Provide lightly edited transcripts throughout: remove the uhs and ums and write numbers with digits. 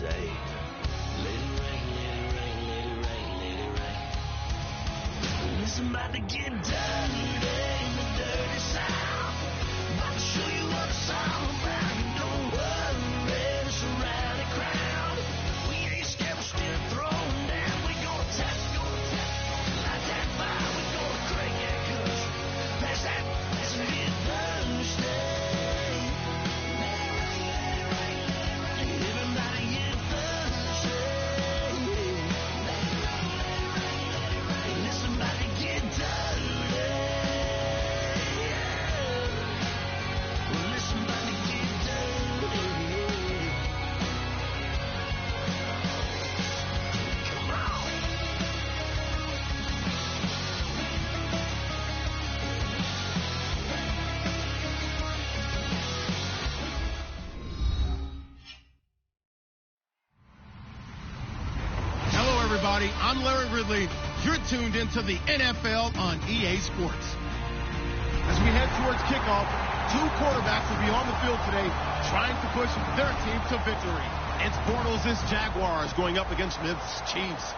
say, let it rain, let it rain, let it rain, let it rain. Listen, about to get dirty in the dirty South. About to show you what it's all about. Don't worry, surround the crowd. We ain't scared, we're still throwing down. We gonna tap, light that fire. We gonna crank that country. That's it Thursday. Everybody get Thursday. Listen, about to get dirty. Listen, about to get dirty. Come on. Hello, everybody. I'm Larry Ridley. You're tuned into the NFL on EA Sports. As we head towards kickoff, two quarterbacks will be on the field today trying to push their team to victory. It's Bortles' Jaguars going up against Smith's Chiefs.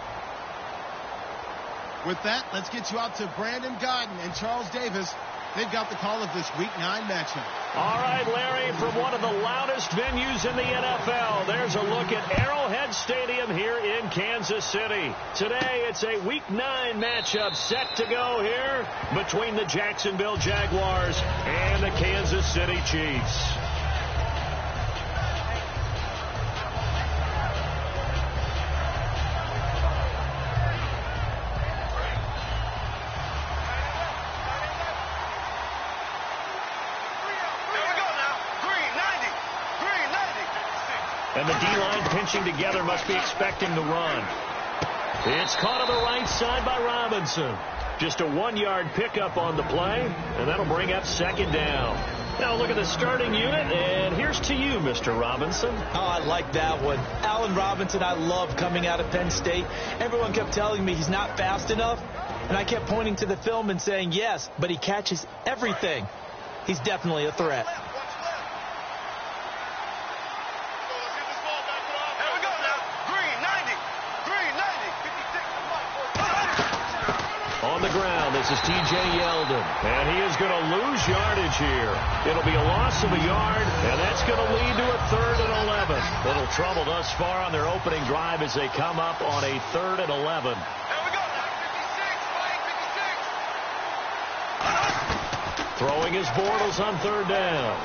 With that, let's get you out to Brandon Godden and Charles Davis. They've got the call of this Week 9 matchup. All right, Larry, from one of the loudest venues in the NFL, there's a look at Arrowhead Stadium here in Kansas City. Today, it's a Week 9 matchup set to go here between the Jacksonville Jaguars and the Kansas City Chiefs. And the D-line pinching together must be expecting the run. It's caught on the right side by Robinson. Just a 1-yard pickup on the play, and that'll bring up second down. Now look at the starting unit, and here's to you, Mr. Robinson. Oh, I like that one. Allen Robinson, I love coming out of Penn State. Everyone kept telling me he's not fast enough, and I kept pointing to the film and saying, yes, but he catches everything. He's definitely a threat. On the ground, this is T.J. Yeldon, and he is going to lose yardage here. It'll be a loss of a yard, and that's going to lead to a 3rd and 11. Little trouble thus far on their opening drive as they come up on a 3rd and 11. Throwing his Bortles on 3rd down.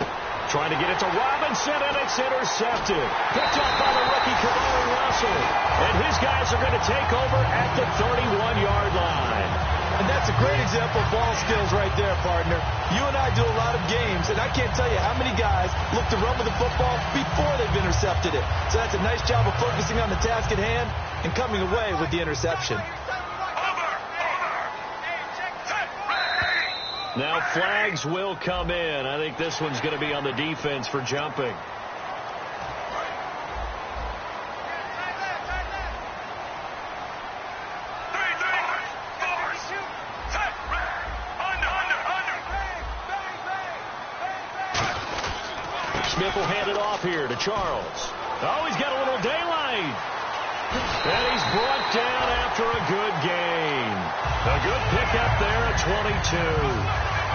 Trying to get it to Robinson, and it's intercepted. Picked up by the rookie, Kamari Russell. And his guys are going to take over at the 31-yard line. And that's a great example of ball skills right there, partner. You and I do a lot of games, and I can't tell you how many guys look to run with the football before they've intercepted it. So that's a nice job of focusing on the task at hand and coming away with the interception. Now flags will come in. I think this one's going to be on the defense for jumping. Smith will hand it off here to Charles. Oh, he's got a little daylight. And he's brought down after a good gain. A good pickup there at 22.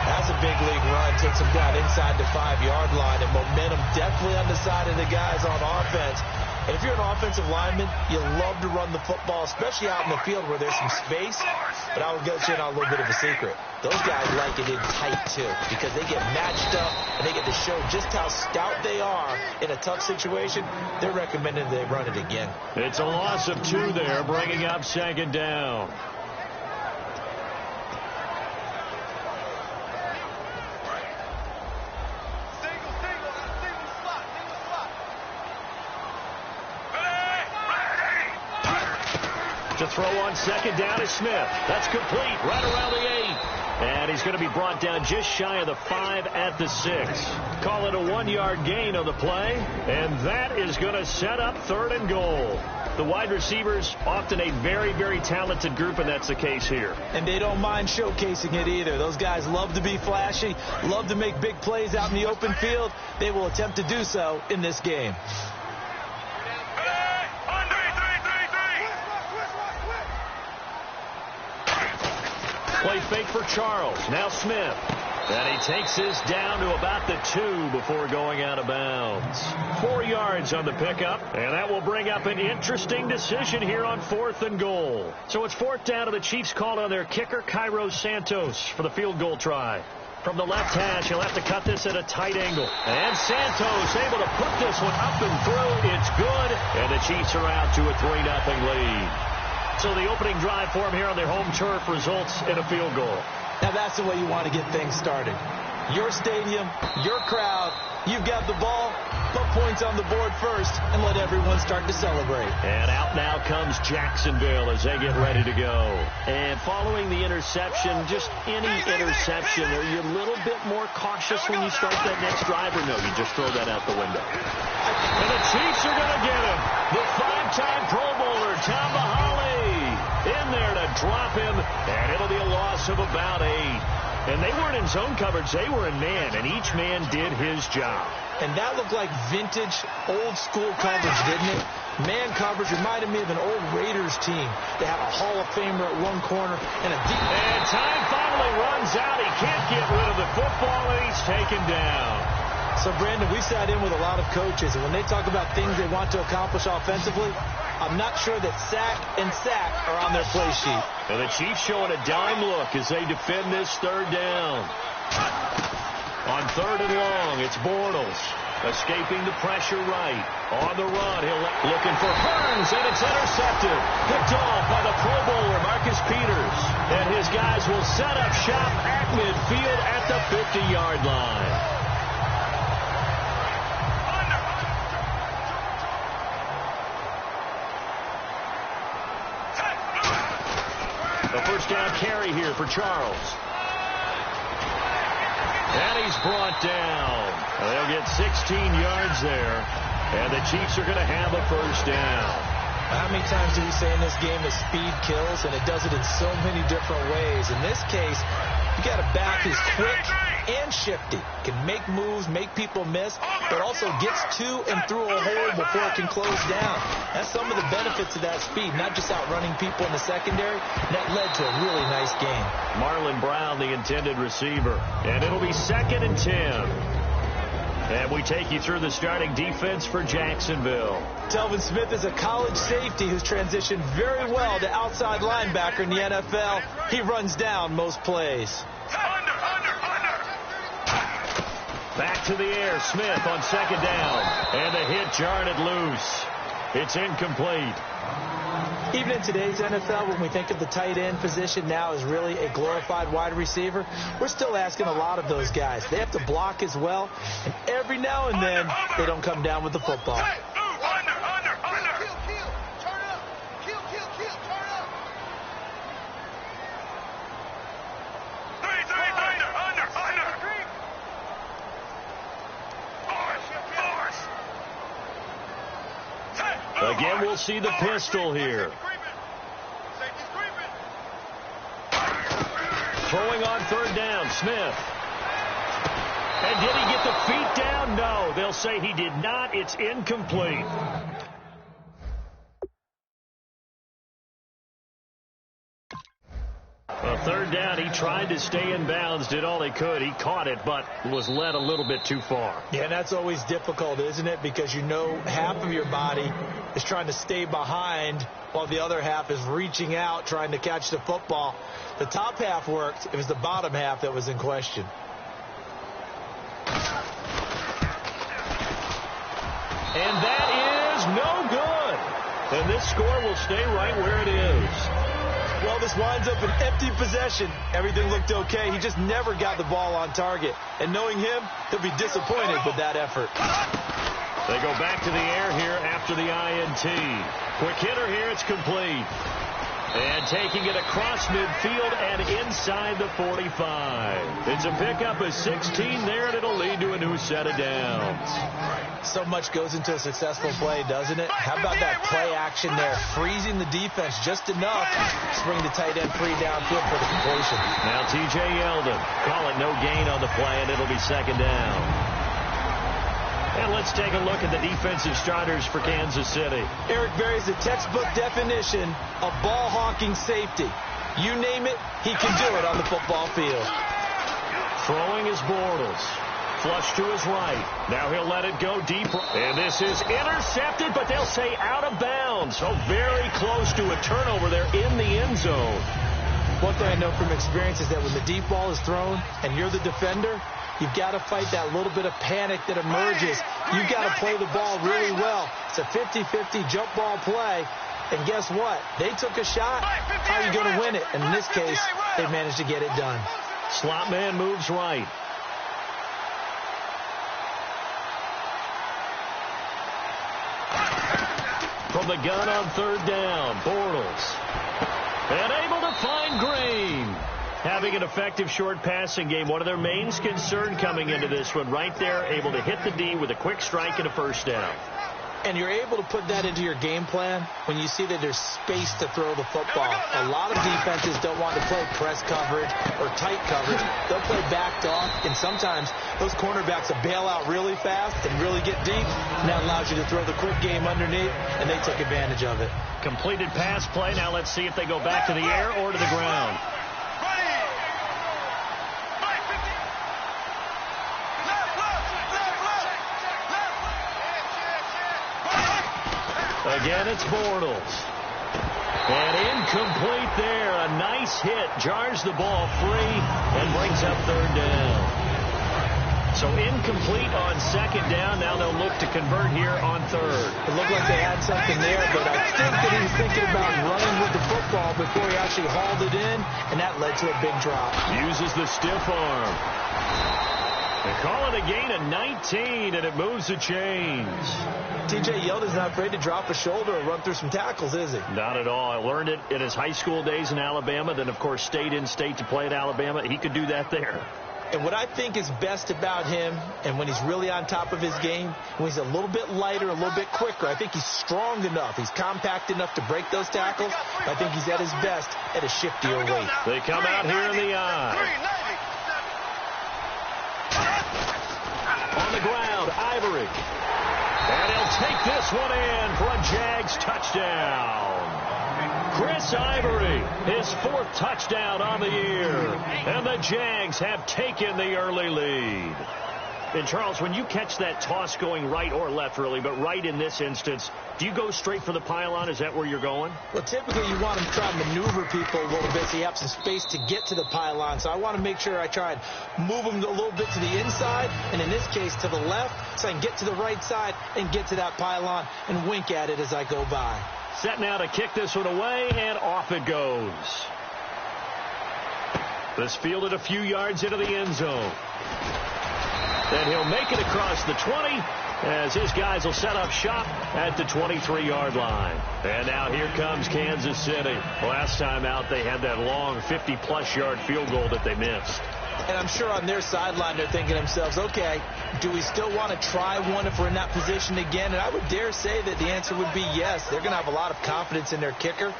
That's a big league run. Takes him down inside the 5-yard line, and momentum definitely on the side of the guys on offense. And if you're an offensive lineman, you love to run the football, especially out in the field where there's some space. But I will get you in on a little bit of a secret. Those guys like it in tight, too, because they get matched up, and they get to show just how stout they are in a tough situation. They're recommending they run it again. It's a loss of 2 there, bringing up second down. To throw on second down is Smith. That's complete right around the 8. And he's going to be brought down just shy of the 5 at the 6. Call it a 1-yard gain on the play. And that is going to set up 3rd and goal. The wide receivers, often a very, very talented group, and that's the case here. And they don't mind showcasing it either. Those guys love to be flashy, love to make big plays out in the open field. They will attempt to do so in this game. Play fake for Charles. Now Smith. And he takes this down to about the 2 before going out of bounds. 4 yards on the pickup, and that will bring up an interesting decision here on 4th and goal. So it's 4th down, and the Chiefs called on their kicker, Cairo Santos, for the field goal try. From the left hash, he'll have to cut this at a tight angle. And Santos able to put this one up and through. It's good, and the Chiefs are out to a 3-0 lead. So the opening drive for them here on their home turf results in a field goal. Now that's the way you want to get things started. Your stadium, your crowd, you've got the ball, put points on the board first, and let everyone start to celebrate. And out now comes Jacksonville as they get ready to go. And following the interception, just any interception, are you a little bit more cautious when you start that next drive, or no, you just throw that out the window? And the Chiefs are going to get him. The 5-time Pro Bowler, Tom Bahali, in there to drop him, and it'll be a loss of about 8. And they weren't in zone coverage, they were in man, and each man did his job. And that looked like vintage, old-school coverage, didn't it? Man coverage reminded me of an old Raiders team. They had a Hall of Famer at one corner and a deep... And time finally runs out. He can't get rid of the football, and he's taken down. So, Brandon, we sat in with a lot of coaches, and when they talk about things they want to accomplish offensively, I'm not sure that sack and sack are on their play sheet. And the Chiefs showing a dime look as they defend this 3rd down. On 3rd and long, it's Bortles escaping the pressure right. On the run, looking for Hearns, and it's intercepted. Picked off by the Pro Bowler, Marcus Peters. And his guys will set up shop at midfield at the 50-yard line. The first down carry here for Charles. And he's brought down. They'll get 16 yards there. And the Chiefs are going to have a first down. How many times do we say in this game that speed kills? And it does it in so many different ways. In this case, you got a back who's quick and shifty. Can make moves, make people miss, but also gets to and through a hole before it can close down. That's some of the benefits of that speed, not just outrunning people in the secondary. That led to a really nice game. Marlon Brown, the intended receiver. And it'll be 2nd and 10. And we take you through the starting defense for Jacksonville. Telvin Smith is a college safety who's transitioned very well to outside linebacker in the NFL. He runs down most plays. Back to the air, Smith on 2nd down. And the hit jarred it loose. It's incomplete. Even in today's NFL, when we think of the tight end position now as really a glorified wide receiver, we're still asking a lot of those guys. They have to block as well, and every now and then, they don't come down with the football. Again, we'll see the pistol here. Throwing on 3rd down, Smith. And did he get the feet down? No, they'll say he did not. It's incomplete. Well, 3rd down, he tried to stay in bounds, did all he could. He caught it, but was led a little bit too far. Yeah, and that's always difficult, isn't it? Because you know half of your body is trying to stay behind while the other half is reaching out, trying to catch the football. The top half worked. It was the bottom half that was in question. And that is no good. And this score will stay right where it is. Well, this winds up an empty possession. Everything looked okay. He just never got the ball on target. And knowing him, he'll be disappointed with that effort. They go back to the air here after the INT. Quick hitter here. It's complete. And taking it across midfield and inside the 45. It's a pickup of 16 there, and it'll lead to a new set of downs. So much goes into a successful play, doesn't it? How about that play action there? Freezing the defense just enough to bring the tight end free downfield for the completion. Now T.J. Yeldon. Call it no gain on the play, and it'll be 2nd down. And let's take a look at the defensive starters for Kansas City. Eric Berry's the textbook definition of ball-hawking safety. You name it, he can do it on the football field. Throwing is Bortles. Flush to his right. Now he'll let it go deep. And this is intercepted, but they'll say out of bounds. So very close to a turnover there in the end zone. One thing I know from experience is that when the deep ball is thrown and you're the defender, you've got to fight that little bit of panic that emerges. You've got to play the ball really well. It's a 50-50 jump ball play. And guess what? They took a shot. How are you going to win it? And in this case, they managed to get it done. Slot man moves right. From the gun on third down, Bortles. And able to find Green. Having an effective short passing game. One of their main concern coming into this one. Right there, able to hit the D with a quick strike and a first down. And you're able to put that into your game plan when you see that there's space to throw the football. A lot of defenses don't want to play press coverage or tight coverage. They'll play backed off, and sometimes those cornerbacks will bail out really fast and really get deep, and that allows you to throw the quick game underneath, and they took advantage of it. Completed pass play. Now let's see if they go back to the air or to the ground. Again, it's Bortles. And incomplete there. A nice hit. Jars the ball free and brings up third down. So incomplete on second down. Now they'll look to convert here on third. It looked like they had something there, but I think that he was thinking about running with the football before he actually hauled it in, and that led to a big drop. Uses the stiff arm. They call it a gain of 19, and it moves the chains. T.J. Yeldon's not afraid to drop a shoulder or run through some tackles, is he? Not at all. I learned it in his high school days in Alabama, then, of course, stayed in state to play at Alabama. He could do that there. And what I think is best about him, and when he's really on top of his game, when he's a little bit lighter, a little bit quicker, I think he's strong enough. He's compact enough to break those tackles. I think he's at his best at a shiftier weight. They come out here in the eye. On the ground, Ivory. And he'll take this one in for a Jags touchdown. Chris Ivory, his fourth touchdown on the year. And the Jags have taken the early lead. And, Charles, when you catch that toss going right or left, really, but right in this instance, do you go straight for the pylon? Is that where you're going? Well, typically you want to try and maneuver people a little bit so you have some space to get to the pylon. So I want to make sure I try and move them a little bit to the inside, and in this case to the left, so I can get to the right side and get to that pylon and wink at it as I go by. Set now to kick this one away, and off it goes. This fielded a few yards into the end zone. And he'll make it across the 20 as his guys will set up shop at the 23-yard line. And now here comes Kansas City. Last time out, they had that long 50-plus yard field goal that they missed. And I'm sure on their sideline they're thinking to themselves, okay, do we still want to try one if we're in that position again? And I would dare say that the answer would be yes. They're going to have a lot of confidence in their kicker.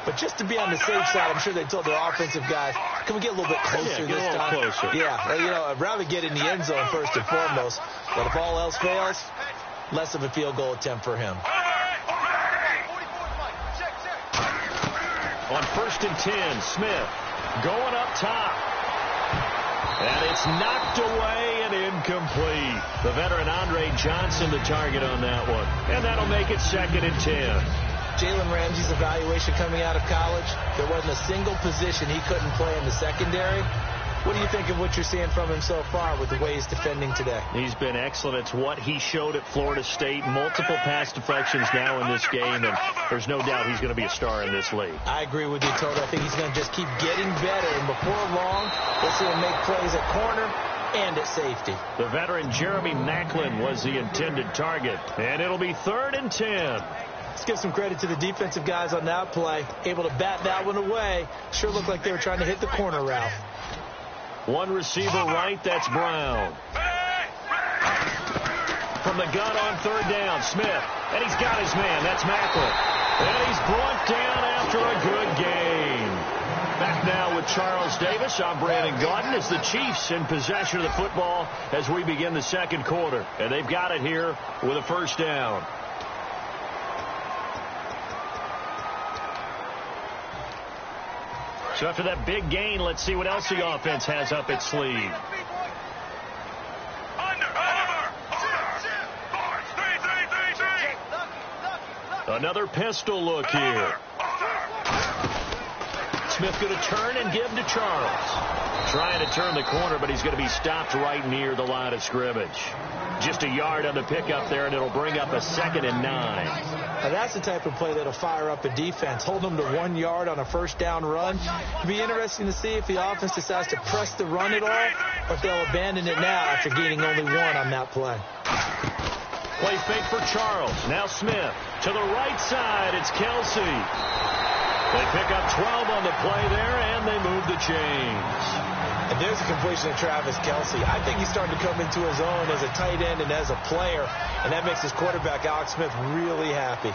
But just to be on the safe side, I'm sure they told their offensive guys, can we get a little bit closer this time? Closer. Yeah, you know, I'd rather get in the end zone first and foremost. But if all else fails, less of a field goal attempt for him. On 1st and 10, Smith going up top. And it's knocked away and incomplete. The veteran Andre Johnson the target on that one. And that'll make it 2nd and 10. Jalen Ramsey's evaluation coming out of college, there wasn't a single position he couldn't play in the secondary. What do you think of what you're seeing from him so far with the way he's defending today? He's been excellent. It's what he showed at Florida State. Multiple pass deflections now in this game, and there's no doubt he's going to be a star in this league. I agree with you, Toto. I think he's going to just keep getting better, and before long, we'll see him make plays at corner and at safety. The veteran Jeremy Maclin was the intended target, and it'll be 3rd and 10. Let's give some credit to the defensive guys on that play. Able to bat that one away. Sure looked like they were trying to hit the corner route. One receiver right, that's Brown. From the gun on 3rd down, Smith. And he's got his man, that's Maclin. And he's brought down after a good game. Back now with Charles Davis. I'm Brandon Gaudin as the Chiefs in possession of the football as we begin the second quarter. And they've got it here with a first down. So after that big gain, let's see what else the offense has up its sleeve. Another pistol look here. Smith going to turn and give to Charles. Trying to turn the corner, but he's going to be stopped right near the line of scrimmage. Just a yard on the pickup there, and it'll bring up a 2nd and 9. Now that's the type of play that'll fire up a defense. Hold them to 1 yard on a first down run. It'll be interesting to see if the offense decides to press the run at all, or if they'll abandon it now after gaining only 1 on that play. Play fake for Charles. Now Smith. To the right side, it's Kelsey. They pick up 12 on the play there, and they move the chains. And there's a completion to Travis Kelsey. I think he's starting to come into his own as a tight end and as a player, and that makes his quarterback, Alex Smith, really happy.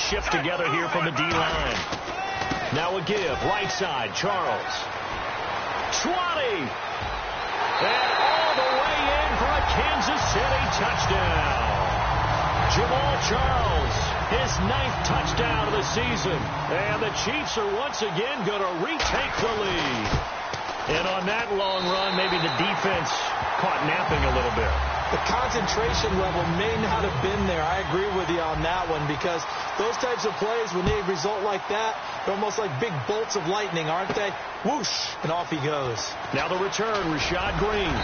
Shift together here from the D-line. Now a give. Right side, Charles. 20. And all the way in for a Kansas City touchdown. Jamal Charles, his 9th touchdown of the season. And the Chiefs are once again going to retake the lead. And on that long run, maybe the defense caught napping a little bit. The concentration level may not have been there. I agree with you on that one, because those types of plays, when they result like that, they're almost like big bolts of lightning, aren't they? Whoosh, and off he goes. Now the return, Rashad Green.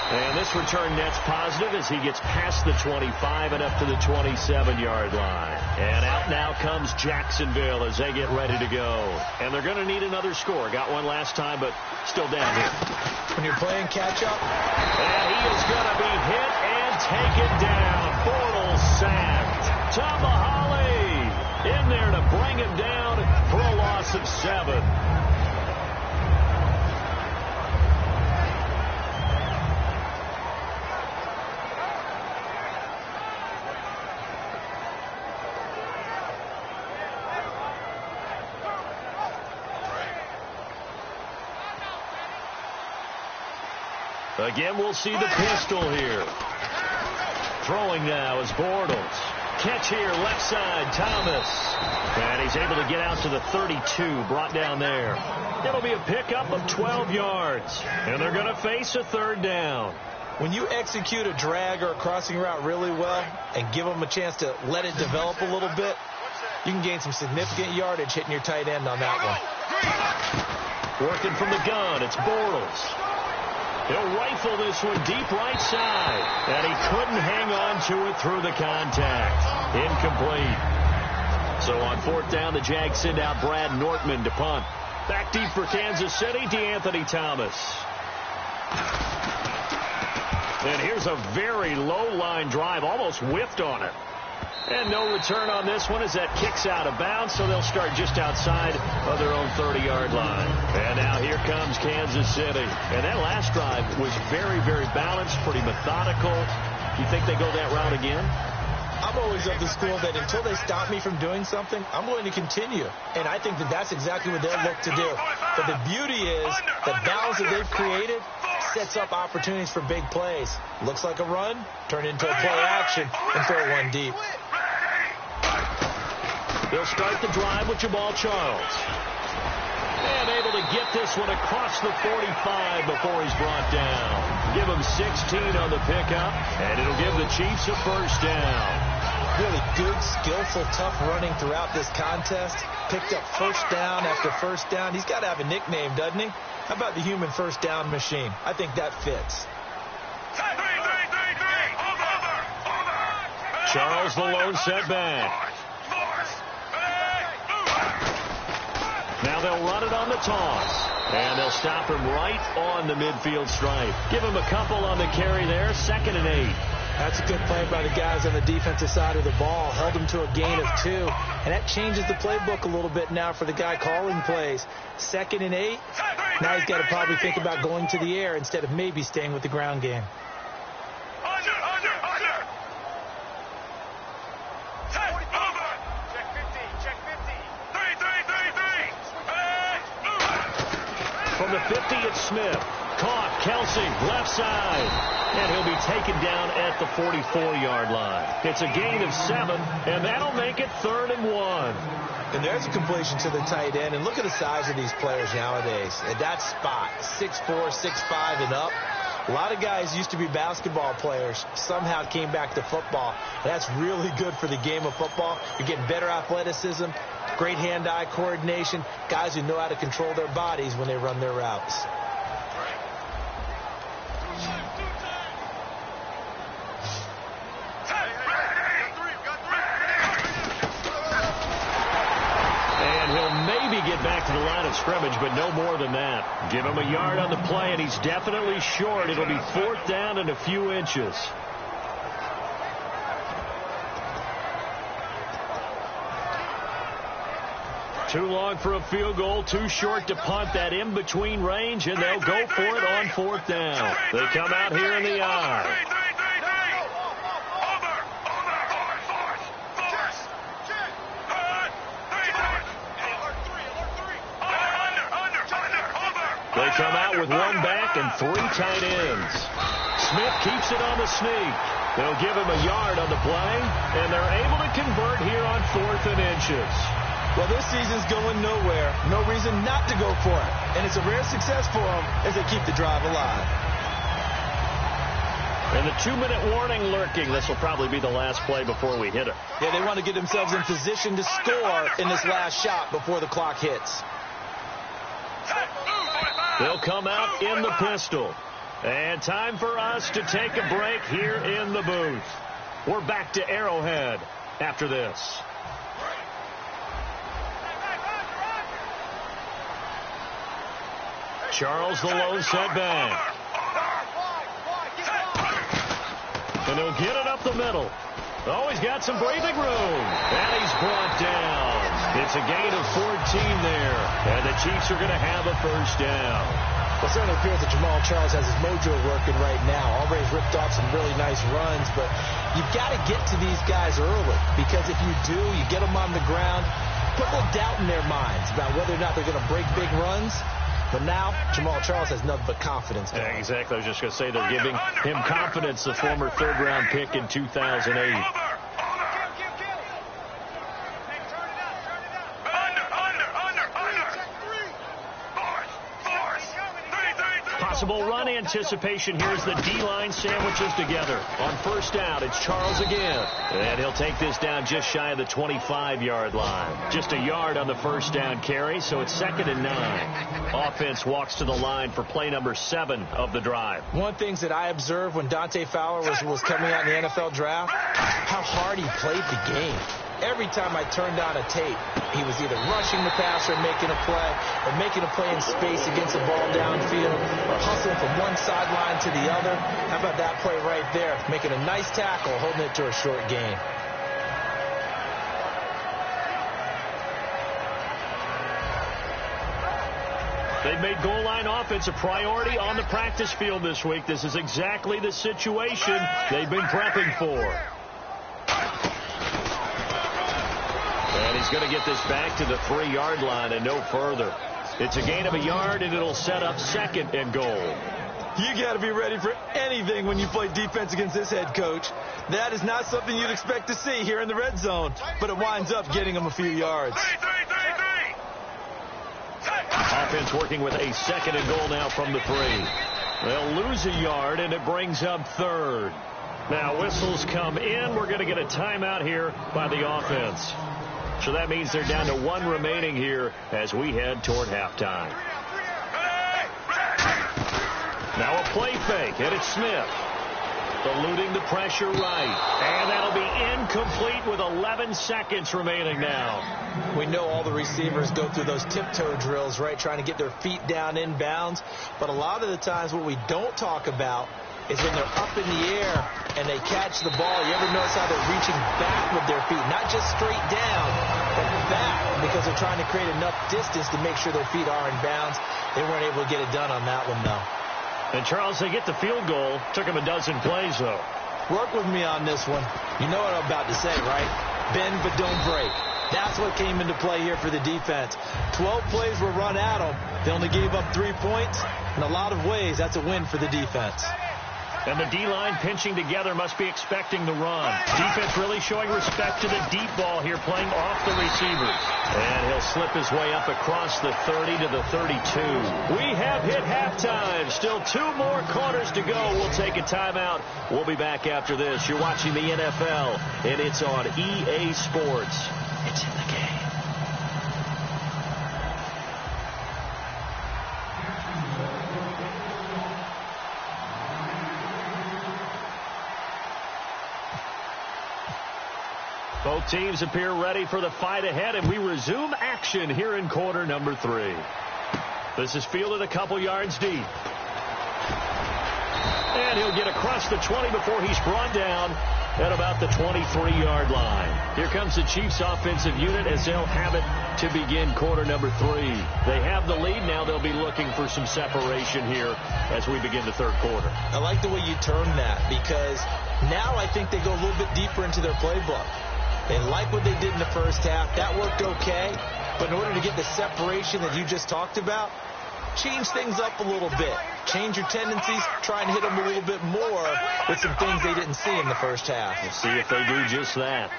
And this return net's positive as he gets past the 25 and up to the 27-yard line. And out now comes Jacksonville as they get ready to go. And they're going to need another score. Got one last time, but still down here. When you're playing catch-up. And he is going to be hit and taken down. Bortles sacked. Tomahali in there to bring him down for a loss of 7. Again, we'll see the pistol here. Throwing now is Bortles. Catch here, left side, Thomas. And he's able to get out to the 32, brought down there. It'll be a pickup of 12 yards. And they're going to face a 3rd down. When you execute a drag or a crossing route really well and give them a chance to let it develop a little bit, you can gain some significant yardage hitting your tight end on that one. Working from the gun, it's Bortles. He'll rifle this one deep right side. And he couldn't hang on to it through the contact. Incomplete. So on 4th down, the Jags send out Brad Nortman to punt. Back deep for Kansas City, DeAnthony Thomas. And here's a very low line drive, almost whiffed on it. And no return on this one as that kicks out of bounds, so they'll start just outside of their own 30-yard line. And now here comes Kansas City. And that last drive was very, very balanced, pretty methodical. You think they go that route again? I'm always of the school that until they stop me from doing something, I'm going to continue. And I think that that's exactly what they'll look to do. But the beauty is the balance that they've created sets up opportunities for big plays. Looks like a run, turn into a play action, and throw one deep. They'll start the drive with Jamal Charles. And able to get this one across the 45 before he's brought down. Give him 16 on the pickup, and it'll give the Chiefs a 1st down. Really good, skillful, tough running throughout this contest. Picked up 1st down after 1st down. He's got to have a nickname, doesn't he? How about the human 1st down machine? I think that fits. Charles the lone setback. Now they'll run it on the toss. And they'll stop him right on the midfield stripe. Give him a couple on the carry there. 2nd and 8. That's a good play by the guys on the defensive side of the ball. Held him to a gain of 2. And that changes the playbook a little bit now for the guy calling plays. 2nd and 8. Now he's got to probably think about going to the air instead of maybe staying with the ground game. From the 50, it's Smith. caught. Kelsey, left side. And he'll be taken down at the 44-yard line. It's a gain of 7, and that'll make it 3rd and 1. And there's a completion to the tight end. And look at the size of these players nowadays. At that spot, 6'4", 6'5", and up. A lot of guys used to be basketball players, somehow came back to football. That's really good for the game of football. You're getting better athleticism, great hand-eye coordination, guys who know how to control their bodies when they run their routes. Get back to the line of scrimmage, but no more than that. Give him a yard on the play, and he's definitely short. It'll be 4th down and a few inches. Too long for a field goal, too short to punt. That in-between range, and they'll go for it on 4th down. They come out here in the I. They come out with 1 back and 3 tight ends. Smith keeps it on the sneak. They'll give him a yard on the play, and they're able to convert here on 4th and inches. Well, this season's going nowhere. No reason not to go for it. And it's a rare success for them as they keep the drive alive. And the 2-minute warning lurking. This will probably be the last play before we hit it. Yeah, they want to get themselves in position to score in this last shot before the clock hits. They'll come out in the pistol. And time for us to take a break here in the booth. We're back to Arrowhead after this. Charles the lone setback. And he'll get it up the middle. Oh, he's got some breathing room. And he's brought down. It's a gain of 14 there. And the Chiefs are going to have a 1st down. Well, it certainly appears that Jamal Charles has his mojo working right now. Already ripped off some really nice runs, but you've got to get to these guys early, because if you do, you get them on the ground, put a little doubt in their minds about whether or not they're going to break big runs. But now, Jamal Charles has nothing but confidence. Yeah, exactly. I was just going to say they're giving him confidence, the former 3rd-round pick in 2008. Possible run anticipation. Here's the D-line sandwiches together. On 1st down, it's Charles again. And he'll take this down just shy of the 25-yard line. Just a yard on the 1st down carry, so it's 2nd and 9. Offense walks to the line for play number 7 of the drive. One of the things that I observed when Dante Fowler was coming out in the NFL draft, how hard he played the game. Every time I turned on a tape, he was either rushing the passer and making a play, or making a play in space against the ball downfield, or hustling from one sideline to the other. How about that play right there? Making a nice tackle, holding it to a short gain. They've made goal line offense a priority on the practice field this week. This is exactly the situation they've been prepping for. And he's going to get this back to the 3-yard line and no further. It's a gain of a yard, and it'll set up 2nd and goal. You got to be ready for anything when you play defense against this head coach. That is not something you'd expect to see here in the red zone, but it winds up getting him a few yards. Offense working with a 2nd and goal now from the 3. They'll lose a yard, and it brings up 3rd. Now whistles come in. We're going to get a timeout here by the offense. So that means they're down to 1 remaining here as we head toward halftime. Now a play fake, and it's Smith. Eluding the pressure right. And that'll be incomplete with 11 seconds remaining now. We know all the receivers go through those tiptoe drills, right, trying to get their feet down inbounds. But a lot of the times what we don't talk about is when they're up in the air and they catch the ball. You ever notice how they're reaching back with their feet? Not just straight down, but back, because they're trying to create enough distance to make sure their feet are in bounds. They weren't able to get it done on that one, though. And, Charles, they get the field goal. Took them a dozen plays, though. Work with me on this one. You know what I'm about to say, right? Bend but don't break. That's what came into play here for the defense. 12 plays were run at them. They only gave up 3 points. In a lot of ways, that's a win for the defense. And the D-line pinching together must be expecting the run. Defense really showing respect to the deep ball here, playing off the receivers. And he'll slip his way up across the 30 to the 32. We have hit halftime. Still 2 more quarters to go. We'll take a timeout. We'll be back after this. You're watching the NFL, and it's on EA Sports. It's in the game. Both teams appear ready for the fight ahead, and we resume action here in quarter number 3. This is fielded a couple yards deep. And he'll get across the 20 before he's brought down at about the 23-yard line. Here comes the Chiefs offensive unit as they'll have it to begin quarter number 3. They have the lead. Now they'll be looking for some separation here as we begin the third quarter. I like the way you term that, because now I think they go a little bit deeper into their playbook. They like what they did in the first half. That worked okay. But in order to get the separation that you just talked about, change things up a little bit. Change your tendencies. Try and hit them a little bit more with some things they didn't see in the first half. We'll see if they do just that.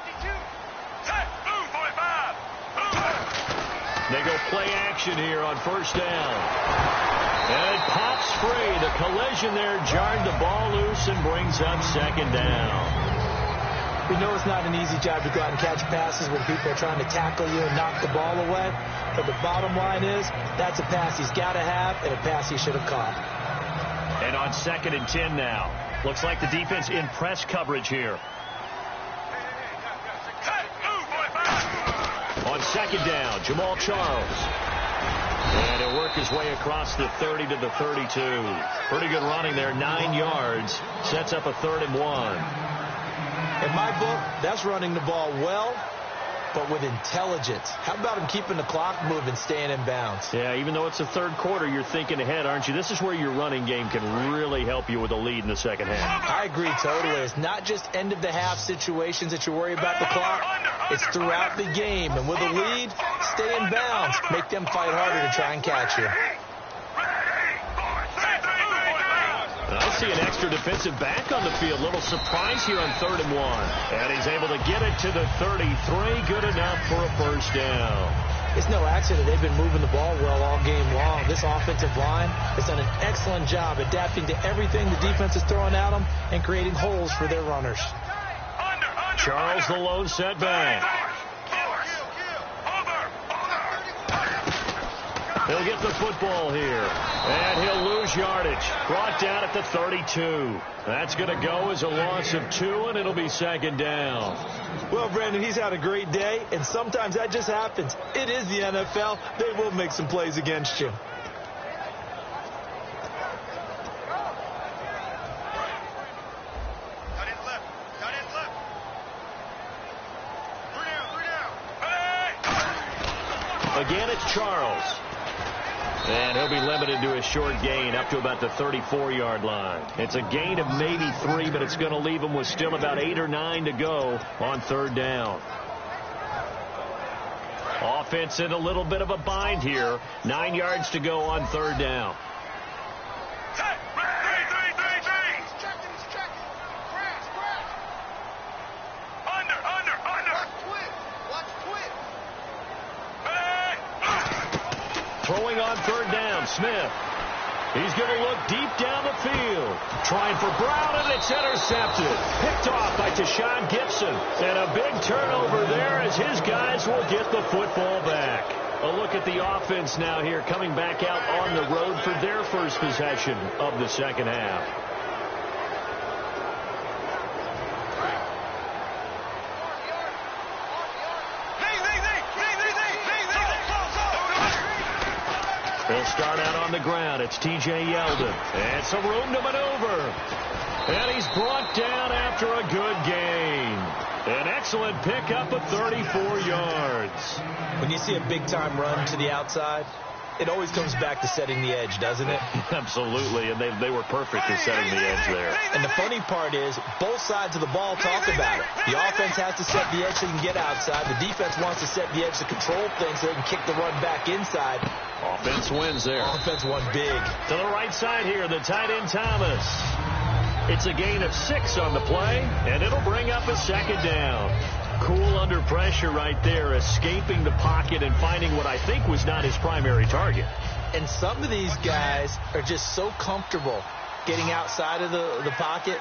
They go play action here on first down. And it pops free. The collision there jarred the ball loose and brings up second down. We know it's not an easy job to go out and catch passes when people are trying to tackle you and knock the ball away. But the bottom line is, that's a pass he's got to have and a pass he should have caught. And on 2nd and 10 now. Looks like the defense in press coverage here. On 2nd down, Jamal Charles. And he'll work his way across the 30 to the 32. Pretty good running there, 9 yards. Sets up a 3rd and 1. In my book, that's running the ball well, but with intelligence. How about him keeping the clock moving, staying in bounds? Yeah, even though it's the third quarter, you're thinking ahead, aren't you? This is where your running game can really help you with a lead in the second half. I agree totally. It's not just end-of-the-half situations that you worry about the clock. It's throughout the game. And with a lead, stay in bounds. Make them fight harder to try and catch you. I see an extra defensive back on the field. Little surprise here on 3rd and 1. And he's able to get it to the 33. Good enough for a first down. It's no accident they've been moving the ball well all game long. This offensive line has done an excellent job adapting to everything the defense is throwing at them and creating holes for their runners. Charles, the lone setback. He'll get the football here, and he'll lose yardage. Brought down at the 32. That's going to go as a loss of 2, and it'll be 2nd down. Well, Brandon, he's had a great day, and sometimes that just happens. It is the NFL. They will make some plays against you. Again, it's Charles. And he'll be limited to a short gain up to about the 34-yard line. It's a gain of maybe 3, but it's going to leave him with still about 8 or 9 to go on 3rd down. Offense in a little bit of a bind here. 9 yards to go on 3rd down. Throwing on 3rd down, Smith. He's going to look deep down the field. Trying for Brown, and it's intercepted. Picked off by Tashawn Gibson. And a big turnover there as his guys will get the football back. A look at the offense now here, coming back out on the road for their first possession of the second half. They'll start out on the ground. It's T.J. Yeldon. And some room to maneuver. And he's brought down after a good gain. An excellent pickup of 34 yards. When you see a big-time run to the outside, It always comes back to setting the edge, doesn't it? Absolutely, and they were perfect in setting the edge there. And the funny part is, both sides of the ball talk about it. The offense has to set the edge so they can get outside. The defense wants to set the edge to control things so they can kick the run back inside. Offense wins there. Offense won big. To the right side here, the tight end Thomas. It's a gain of 6 on the play, and it'll bring up a second down. Cool under pressure right there, escaping the pocket and finding what I think was not his primary target. And some of these guys are just so comfortable getting outside of the pocket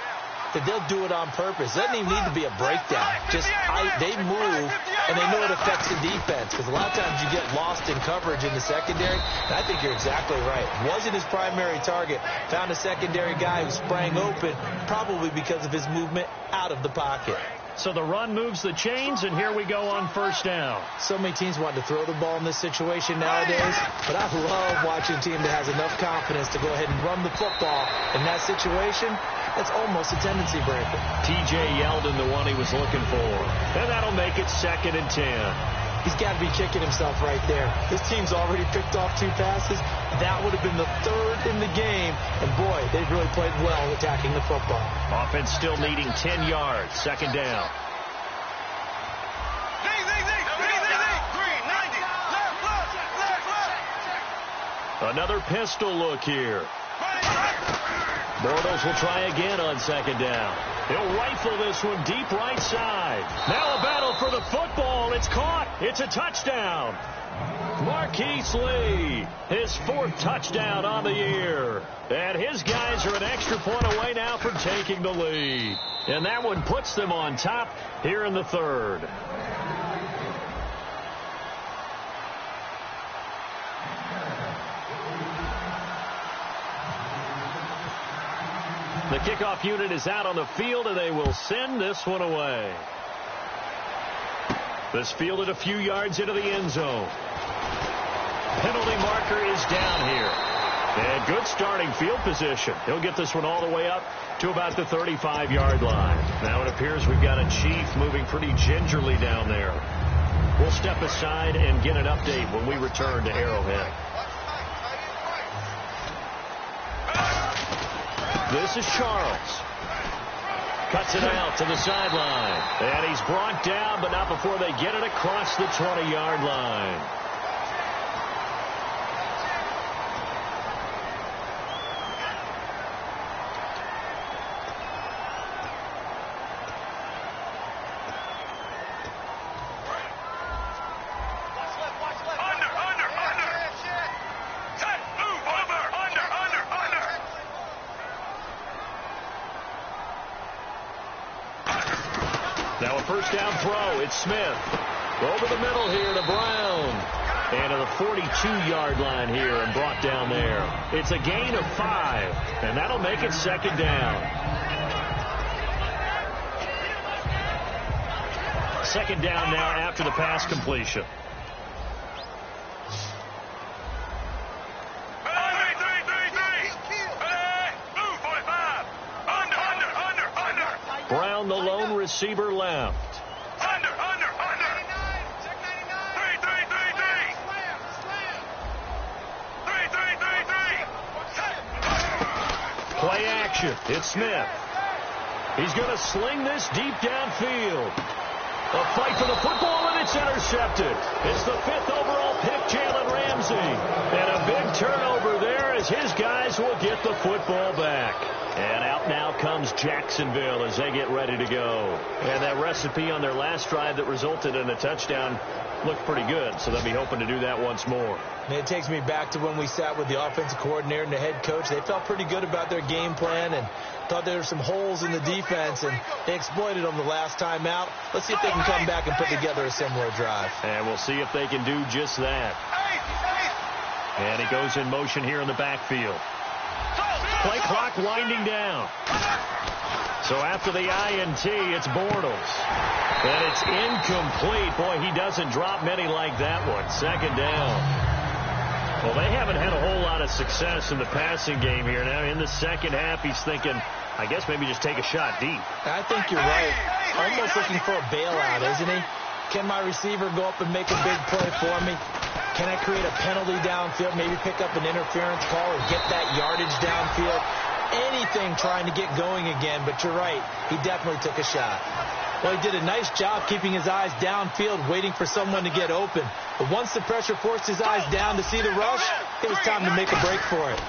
that they'll do it on purpose. It doesn't even need to be a breakdown. Just they move, and they know it affects the defense. Because a lot of times you get lost in coverage in the secondary. And I think you're exactly right. Wasn't his primary target. Found a secondary guy who sprang open, probably because of his movement out of the pocket. So the run moves the chains, and here we go on first down. So many teams want to throw the ball in this situation nowadays, but I love watching a team that has enough confidence to go ahead and run the football. In that situation, that's almost a tendency breaker. T.J. Yeldon, the one he was looking for. And that'll make it 2nd and 10. He's got to be kicking himself right there. His team's already picked off 2 passes. That would have been the 3rd in the game. And, boy, they've really played well attacking the football. Offense still needing 10 yards. 2nd down. Another pistol look here. Bortles will try again on 2nd down. He'll rifle this one deep right side. Now a battle for the football. It's caught. It's a touchdown. Marquise Lee, his 4th touchdown on the year. And his guys are an extra point away now from taking the lead. And that one puts them on top here in the 3rd. The kickoff unit is out on the field, and they will send this one away. This fielded a few yards into the end zone. Penalty marker is down here. And good starting field position. He'll get this one all the way up to about the 35-yard line. Now it appears we've got a Chief moving pretty gingerly down there. We'll step aside and get an update when we return to Arrowhead. This is Charles. Cuts it out to the sideline. And he's brought down, but not before they get it across the 20-yard line. Now a first down throw. It's Smith. Over the middle here to Brown. And to the 42-yard line here and brought down there. It's a gain of 5. And that'll make it 2nd down. 2nd down now after the pass completion. Brown, the lone receiver, left. Under. Play action. It's Smith. He's going to sling this deep downfield. A fight for the football, and it's intercepted. It's the 5th overall pick, Jalen Ramsey. And a big turnover there as his guys will get the football back. And out now comes Jacksonville as they get ready to go. And that recipe on their last drive that resulted in a touchdown looked pretty good, so they'll be hoping to do that once more. And it takes me back to when we sat with the offensive coordinator and the head coach. They felt pretty good about their game plan and thought there were some holes in the defense, and they exploited them the last time out. Let's see if they can come back and put together a similar drive. And we'll see if they can do just that. And he goes in motion here in the backfield. Play clock winding down. So after the INT, it's Bortles. And it's incomplete. Boy, he doesn't drop many like that one. 2nd down. Well, they haven't had a whole lot of success in the passing game here. Now, in the second half, he's thinking, I guess maybe just take a shot deep. I think you're right. Almost looking for a bailout, isn't he? Can my receiver go up and make a big play for me? Can I create a penalty downfield, maybe pick up an interference call or get that yardage downfield? Anything trying to get going again, but you're right. He definitely took a shot. Well, he did a nice job keeping his eyes downfield, waiting for someone to get open. But once the pressure forced his eyes down to see the rush, it was time to make a break for it.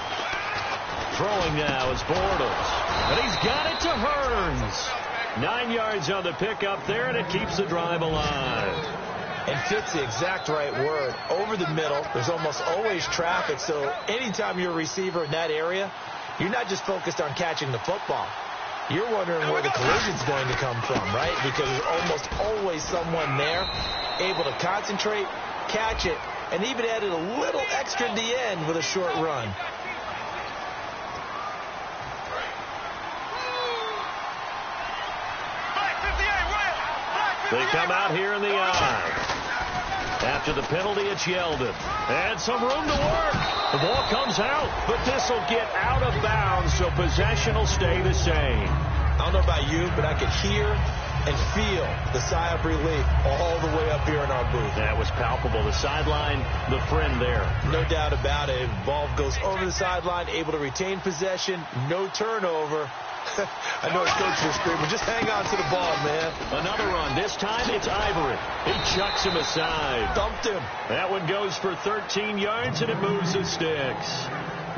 Throwing now is Bortles. And he's got it to Hearns. 9 yards on the pickup there, and it keeps the drive alive. And fits the exact right word. Over the middle, there's almost always traffic, so anytime you're a receiver in that area, you're not just focused on catching the football. You're wondering where the collision's going to come from, right? Because there's almost always someone there able to concentrate, catch it, and even added a little extra at the end with a short run. They come out here in the eye. After the penalty, it's Yeldon. And some room to work. The ball comes out, but this will get out of bounds, so possession will stay the same. I don't know about you, but I could hear and feel the sigh of relief all the way up here in our booth. That was palpable. The sideline, the friend there. No doubt about it. Ball goes over the sideline, able to retain possession, no turnover. I know his coach was screaming, just hang on to the ball, man. Another run. This time it's Ivory. He chucks him aside. Dumped him. That one goes for 13 yards, and it moves the sticks.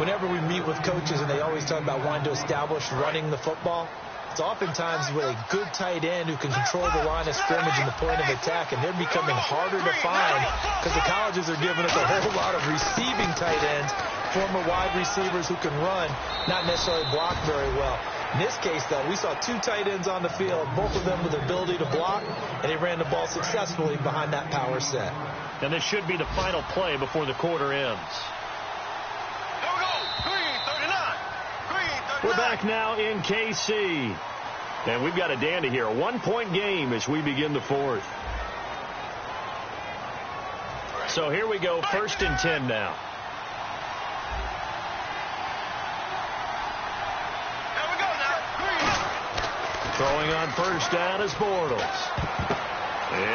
Whenever we meet with coaches, and they always talk about wanting to establish running the football, it's oftentimes with a good tight end who can control the line of scrimmage and the point of attack, and they're becoming harder to find because the colleges are giving us a whole lot of receiving tight ends, former wide receivers who can run, not necessarily block very well. In this case, though, we saw 2 tight ends on the field, both of them with the ability to block, and they ran the ball successfully behind that power set. And this should be the final play before the quarter ends. We're back now in KC. And we've got a dandy here. A 1-point game as we begin the fourth. So here we go. 1st and 10 now. Throwing on 1st down is Bortles.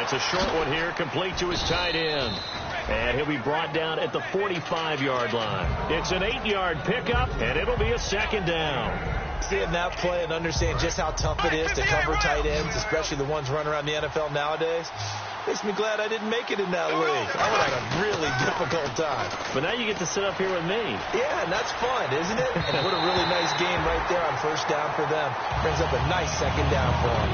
It's a short one here, complete to his tight end. And he'll be brought down at the 45-yard line. It's an 8-yard pickup, and it'll be a 2nd down. Seeing that play and understand just how tough it is to cover tight ends, especially the ones running around the NFL nowadays, makes me glad I didn't make it in that league. I would have had a really difficult time. But now you get to sit up here with me. Yeah, and that's fun, isn't it? And what a really nice game right there on 1st down for them. Brings up a nice 2nd down for them.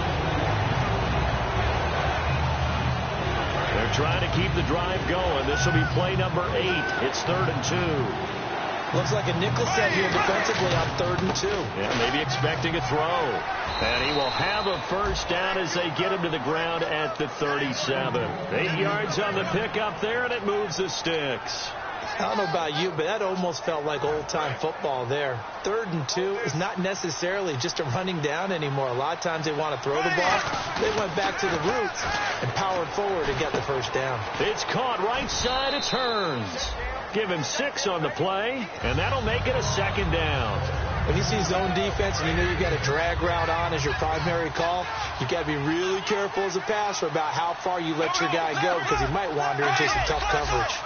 They're trying to keep the drive going. This will be play number 8. It's 3rd and 2. Looks like a nickel set here defensively on 3rd and 2. Yeah, maybe expecting a throw. And he will have a 1st down as they get him to the ground at the 37. 8 yards on the pickup there, and it moves the sticks. I don't know about you, but that almost felt like old-time football there. 3rd and 2 is not necessarily just a running down anymore. A lot of times they want to throw the ball. They went back to the roots and powered forward to get the 1st down. It's caught right side. It's Hearns. Give him 6 on the play, and that'll make it a 2nd down. When you see zone defense and you know you've got a drag route on as your primary call, you've got to be really careful as a passer about how far you let your guy go because he might wander into some tough coverage.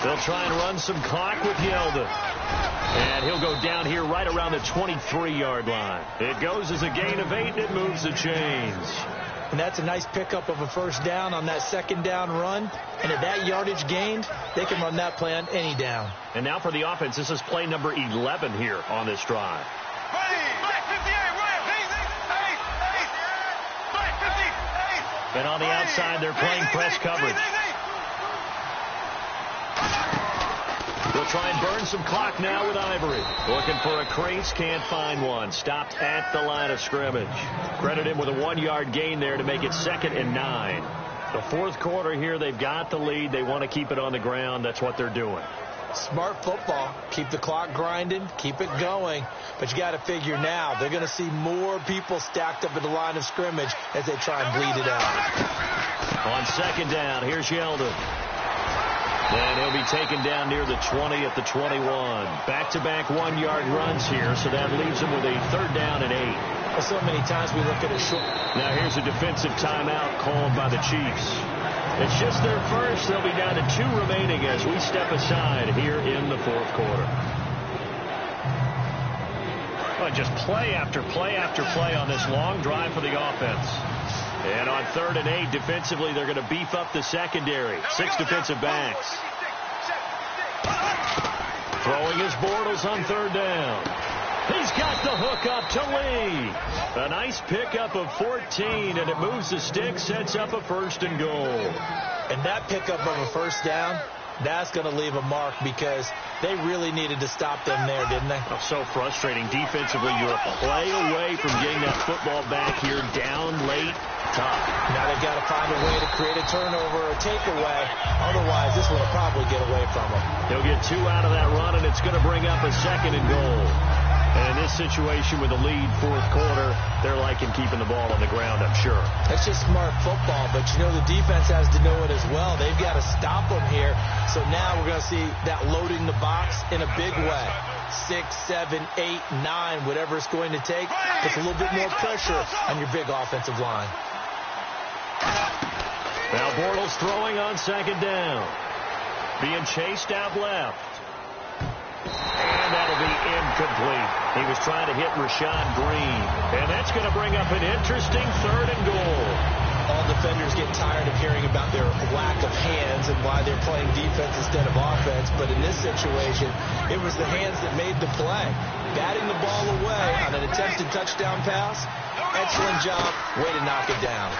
They'll try and run some clock with Yeldon. And he'll go down here right around the 23-yard line. It goes as a gain of 8. It moves the chains. And that's a nice pickup of a 1st down on that 2nd down run. And at that yardage gained, they can run that play on any down. And now for the offense, this is play number 11 here on this drive. And on the outside, they're playing press coverage. They'll try and burn some clock now with Ivory. Looking for a crease, can't find one. Stopped at the line of scrimmage. Credit him with a 1-yard gain there to make it 2nd and 9. The 4th quarter here, they've got the lead. They want to keep it on the ground. That's what they're doing. Smart football. Keep the clock grinding. Keep it going. But you got to figure now they're going to see more people stacked up at the line of scrimmage as they try and bleed it out. On 2nd down, here's Yeldon. And he'll be taken down near the 20 at the 21. Back-to-back 1-yard runs here, so that leaves him with a 3rd down and 8. Well, so many times we look at a short. Now here's a defensive timeout called by the Chiefs. It's just their first. They'll be down to 2 remaining as we step aside here in the fourth quarter. Well, just play after play after play on this long drive for the offense. And on 3rd and 8, defensively, they're going to beef up the secondary. 6 defensive backs. Throwing his Bortles on 3rd down. He's got the hook up to Lee. A nice pickup of 14, and it moves the stick, sets up a 1st and goal. And that pickup of a 1st down, that's going to leave a mark because they really needed to stop them there, didn't they? Oh, so frustrating. Defensively, you're a play away from getting that football back here, down late, tough. Now they've got to find a way to create a turnover or takeaway. Otherwise, this one will probably get away from them. They'll get 2 out of that run, and it's going to bring up a 2nd and goal. And in this situation with a lead, fourth quarter, they're liking keeping the ball on the ground, I'm sure. That's just smart football, but you know the defense has to know it as well. They've got to stop them here. So now we're going to see that loading the box in a big way. 6, 7, 8, 9, whatever it's going to take. Puts a little bit more pressure on your big offensive line. Now Bortles throwing on 2nd down. Being chased out left. And that'll be incomplete. He was trying to hit Rashad Green. And that's going to bring up an interesting 3rd and goal. All defenders get tired of hearing about their lack of hands and why they're playing defense instead of offense. But in this situation, it was the hands that made the play. Batting the ball away on an attempted touchdown pass. Excellent job. Way to knock it down.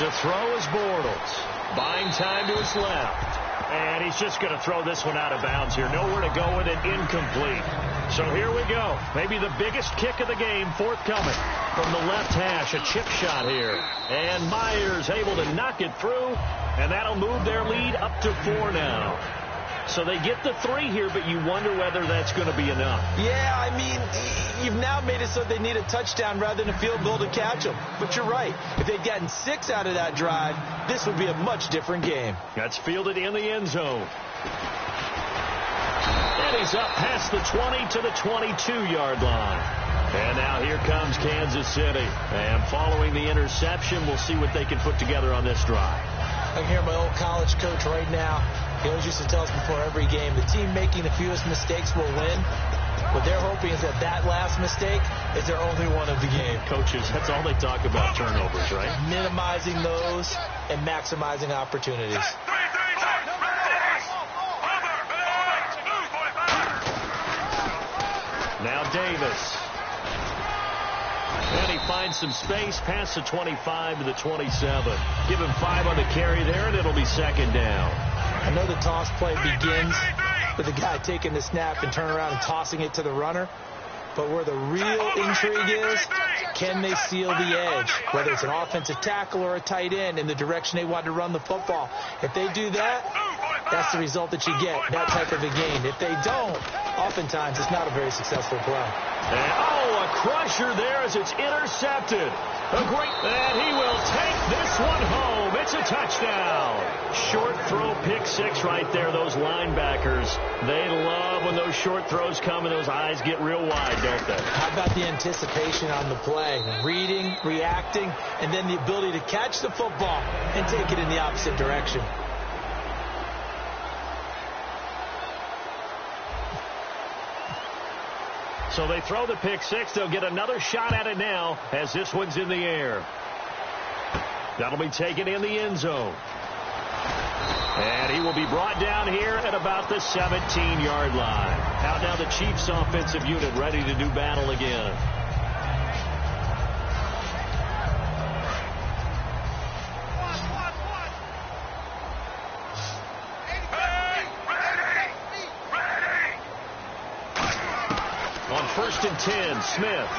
To throw is Bortles. Buying time to his left. And he's just going to throw this one out of bounds here. Nowhere to go with it. Incomplete. So here we go. Maybe the biggest kick of the game forthcoming from the left hash. A chip shot here. And Myers able to knock it through. And that'll move their lead up to 4 now. So they get the 3 here, but you wonder whether that's going to be enough. Yeah, I mean, you've now made it so they need a touchdown rather than a field goal to catch them. But you're right. If they'd gotten 6 out of that drive, this would be a much different game. That's fielded in the end zone. And he's up past the 20 to the 22-yard line. And now here comes Kansas City. And following the interception, we'll see what they can put together on this drive. I can hear my old college coach right now. He always used to tell us before every game, the team making the fewest mistakes will win. What they're hoping is that that last mistake is their only one of the game. Coaches, that's all they talk about, turnovers, right? Minimizing those and maximizing opportunities. Now Davis. And he finds some space past the 25 to the 27. Give him 5 on the carry there, and it'll be 2nd down. I know the toss play begins with the guy taking the snap and turn around and tossing it to the runner. But where the real intrigue is, can they seal the edge? Whether it's an offensive tackle or a tight end in the direction they want to run the football. If they do that, that's the result that you get, that type of a game. If they don't, oftentimes it's not a very successful play. And, a crusher there as it's intercepted. And he will take this one home. It's a touchdown. Short throw, pick 6 right there. Those linebackers, they love when those short throws come and those eyes get real wide, don't they? How about the anticipation on the play? Reading, reacting, and then the ability to catch the football and take it in the opposite direction. So they throw the pick 6. They'll get another shot at it now as this one's in the air. That'll be taken in the end zone. And he will be brought down here at about the 17-yard line. Out now the Chiefs offensive unit ready to do battle again. On 1st and 10, Smith.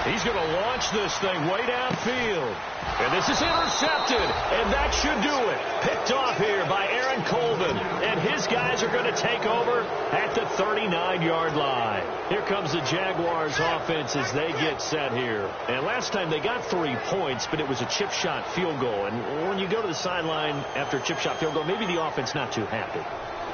He's going to launch this thing way downfield. And this is intercepted, and that should do it. Picked off here by Aaron Colvin, and his guys are going to take over at the 39-yard line. Here comes the Jaguars offense as they get set here. And last time they got 3 points, but it was a chip shot field goal. And when you go to the sideline after a chip shot field goal, maybe the offense not too happy.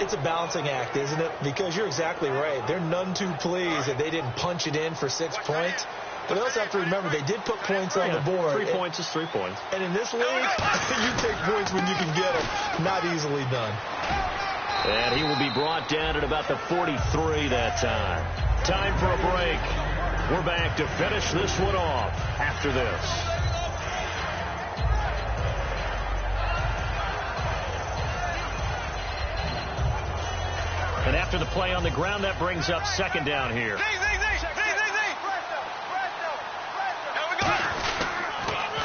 It's a balancing act, isn't it? Because you're exactly right. They're none too pleased that they didn't punch it in for 6 points. But they also have to remember they did put points on the board. 3 points is 3 points. And in this league, you take points when you can get them. Not easily done. And he will be brought down at about the 43 that time. Time for a break. We're back to finish this one off after this. And after the play on the ground, that brings up second down here.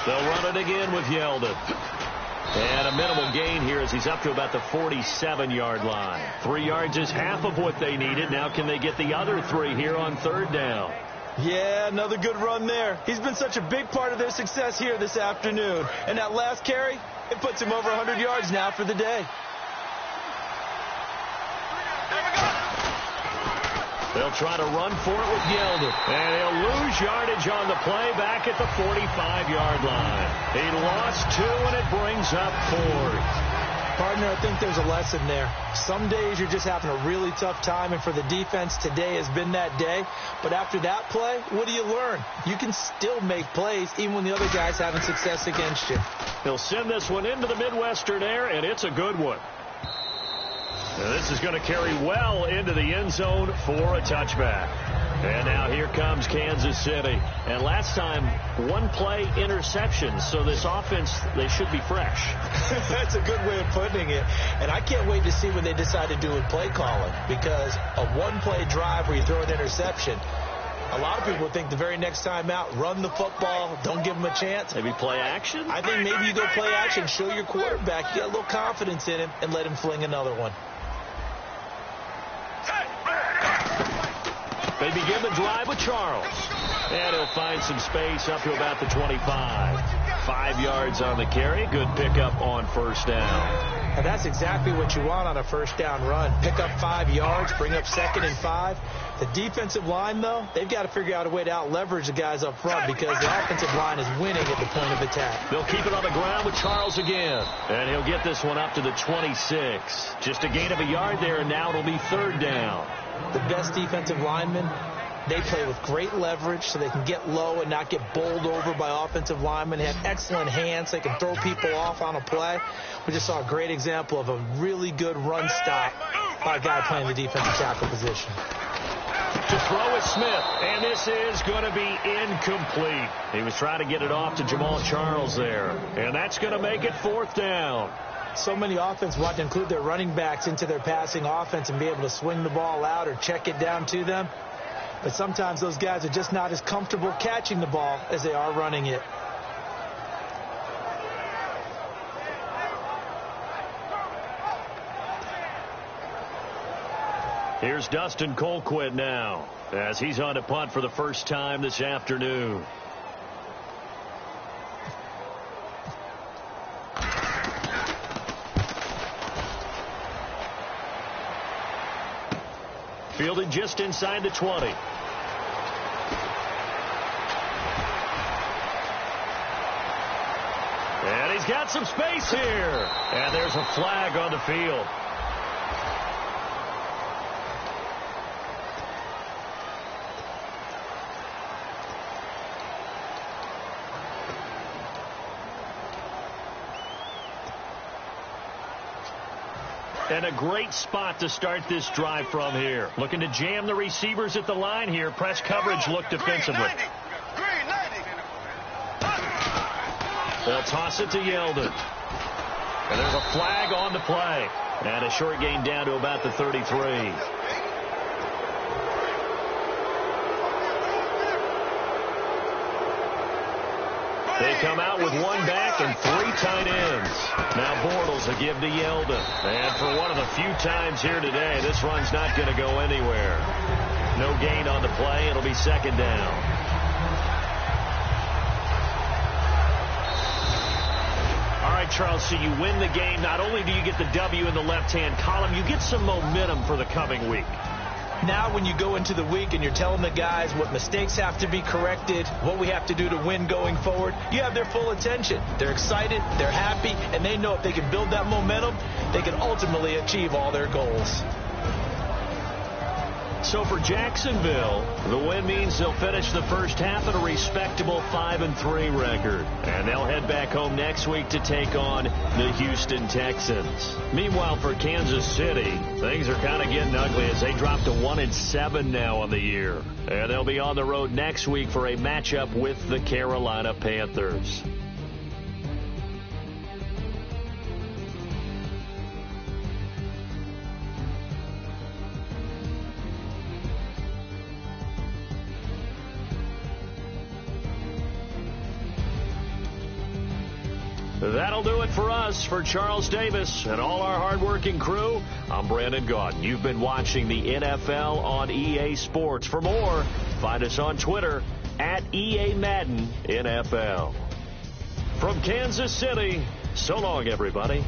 They'll run it again with Yeldon. And a minimal gain here as he's up to about the 47-yard line. 3 yards is half of what they needed. Now can they get the other 3 here on third down? Yeah, another good run there. He's been such a big part of their success here this afternoon. And that last carry, it puts him over 100 yards now for the day. They'll try to run for it with Yeldon. And he'll lose yardage on the play back at the 45-yard line. He lost 2, and it brings up 4. Partner, I think there's a lesson there. Some days you're just having a really tough time, and for the defense, today has been that day. But after that play, what do you learn? You can still make plays even when the other guy's having success against you. He'll send this one into the Midwestern air, and it's a good one. Now this is going to carry well into the end zone for a touchback. And now here comes Kansas City. And last time, 1-play interception. So this offense, they should be fresh. That's a good way of putting it. And I can't wait to see what they decide to do with play calling. Because a 1-play drive where you throw an interception, a lot of people think the very next time out, run the football, don't give them a chance. Maybe play action? I think maybe you go play action, show your quarterback, get a little confidence in him, and let him fling another one. They begin the drive with Charles. And he'll find some space up to about the 25. 5 yards on the carry. Good pickup on first down. And that's exactly what you want on a first down run. Pick up 5 yards, bring up 2nd and 5. The defensive line, though, they've got to figure out a way to out-leverage the guys up front because the offensive line is winning at the point of attack. They'll keep it on the ground with Charles again. And he'll get this one up to the 26. Just a gain of a yard there, and now it'll be third down. The best defensive linemen, they play with great leverage so they can get low and not get bowled over by offensive linemen. They have excellent hands. They can throw people off on a play. We just saw a great example of a really good run stop by a guy playing the defensive tackle position. To throw is Smith, and this is going to be incomplete. He was trying to get it off to Jamal Charles there, and that's going to make it fourth down. So many offenses want to include their running backs into their passing offense and be able to swing the ball out or check it down to them. But sometimes those guys are just not as comfortable catching the ball as they are running it. Here's Dustin Colquitt now as he's on to punt for the first time this afternoon. Fielded just inside the 20. And he's got some space here. And there's a flag on the field. And a great spot to start this drive from here. Looking to jam the receivers at the line here. Press coverage look defensively. They'll toss it to Yeldon. And there's a flag on the play. And a short gain down to about the 33. They come out with 1 back and 3 tight ends. Now Bortles a give to Yeldon. And for one of the few times here today, this run's not going to go anywhere. No gain on the play. It'll be second down. All right, Charles, so you win the game. Not only do you get the W in the left-hand column, you get some momentum for the coming week. Now when you go into the week and you're telling the guys what mistakes have to be corrected, what we have to do to win going forward, you have their full attention. They're excited, they're happy, and they know if they can build that momentum, they can ultimately achieve all their goals. So for Jacksonville, the win means they'll finish the first half at a respectable 5-3 record. And they'll head back home next week to take on the Houston Texans. Meanwhile, for Kansas City, things are kind of getting ugly as they drop to 1-7 now on the year. And they'll be on the road next week for a matchup with the Carolina Panthers. That'll do it for us. For Charles Davis and all our hardworking crew, I'm Brandon Gaudin. You've been watching the NFL on EA Sports. For more, find us on Twitter at EA Madden NFL. From Kansas City, so long, everybody.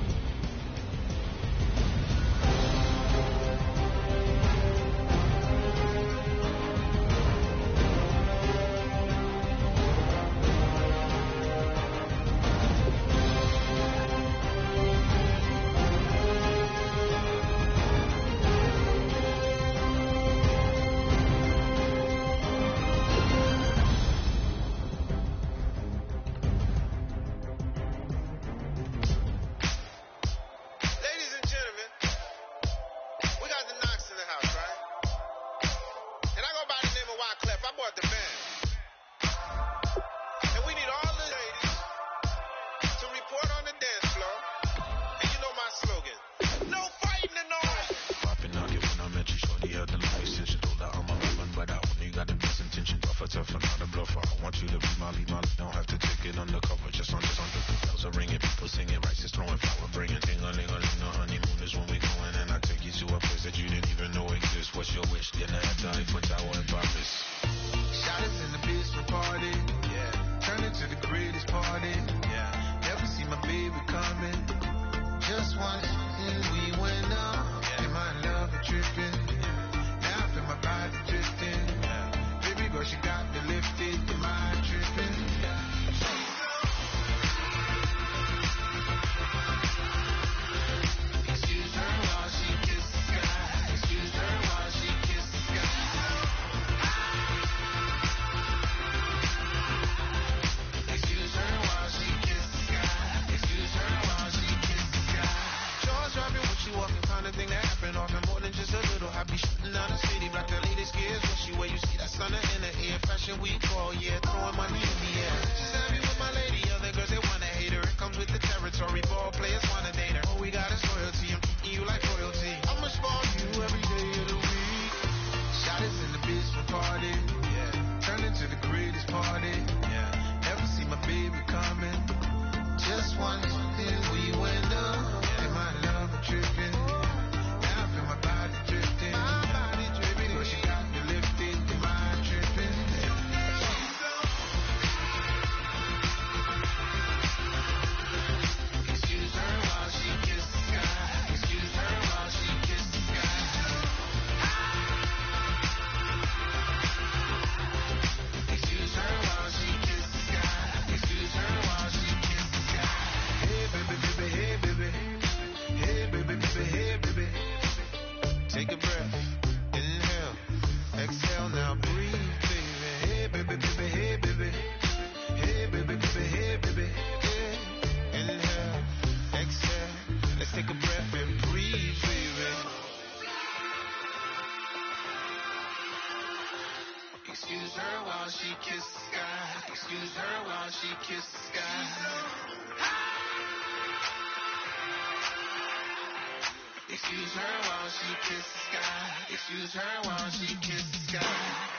Excuse her while she kisses the sky. Excuse her while she kisses the sky. Sky.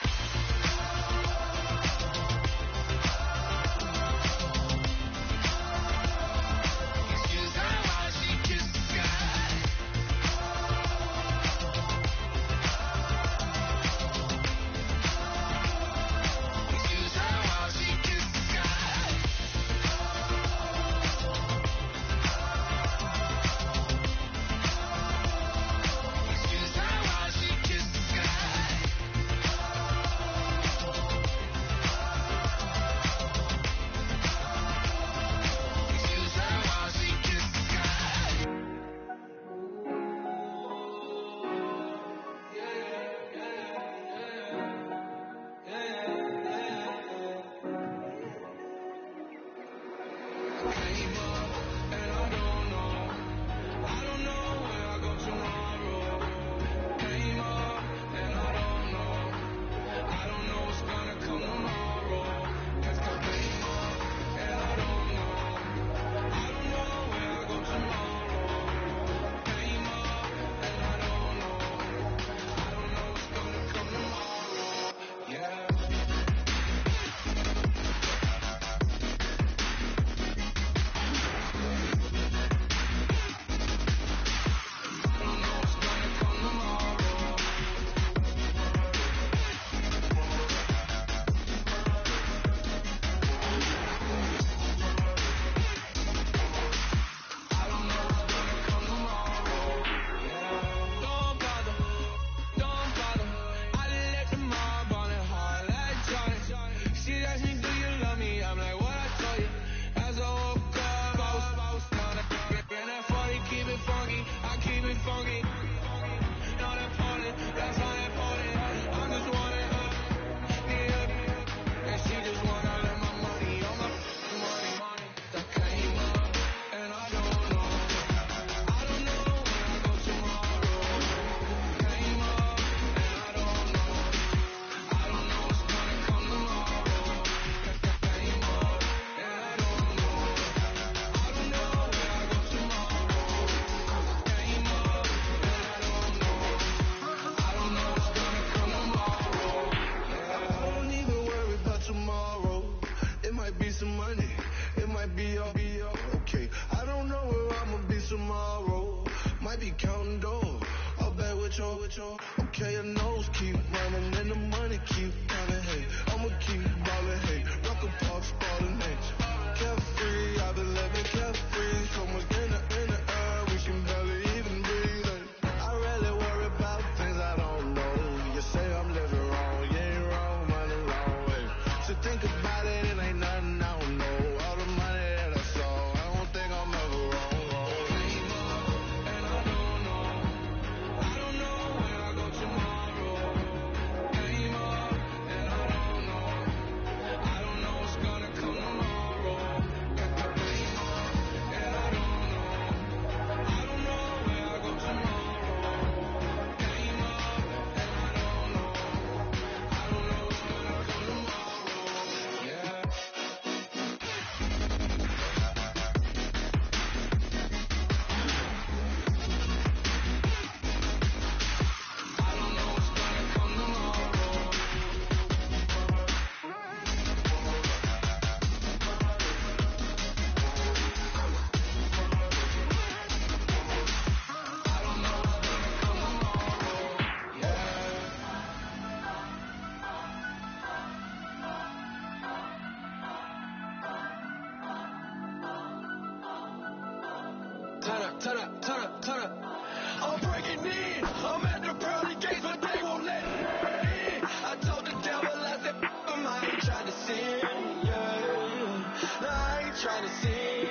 trying to see.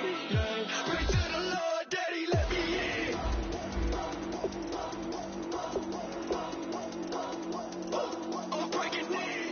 Pray to the Lord, Daddy, let me in. I'm breaking in.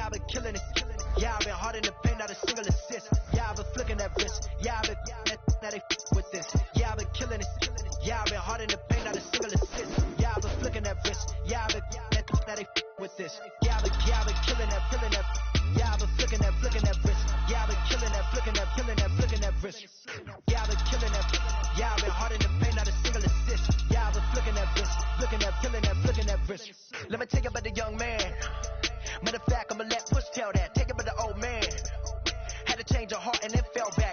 I've been killing it. Yeah, I've been hard in the paint, not a single assist. Yeah, I've been flicking that wrist. Yeah, I've been now they with this. Yeah, I've been killing it. Yeah, I've been hard in the paint, not a single assist. Yeah, I've been flicking that wrist. Yeah, I've been now they with this. Yeah, I've been killing that. Yeah, I've been flicking that wrist. Yeah, I've been killing that, flicking that wrist. Yeah, I've been killing that. Yeah, I've been hard in the paint, not a single assist. Yeah, I've been flicking that wrist, flicking that wrist. Let me tell you about the young man. Matter of fact, I'ma let Push tell that. Take it by the old man. Had to change her heart and then fell back.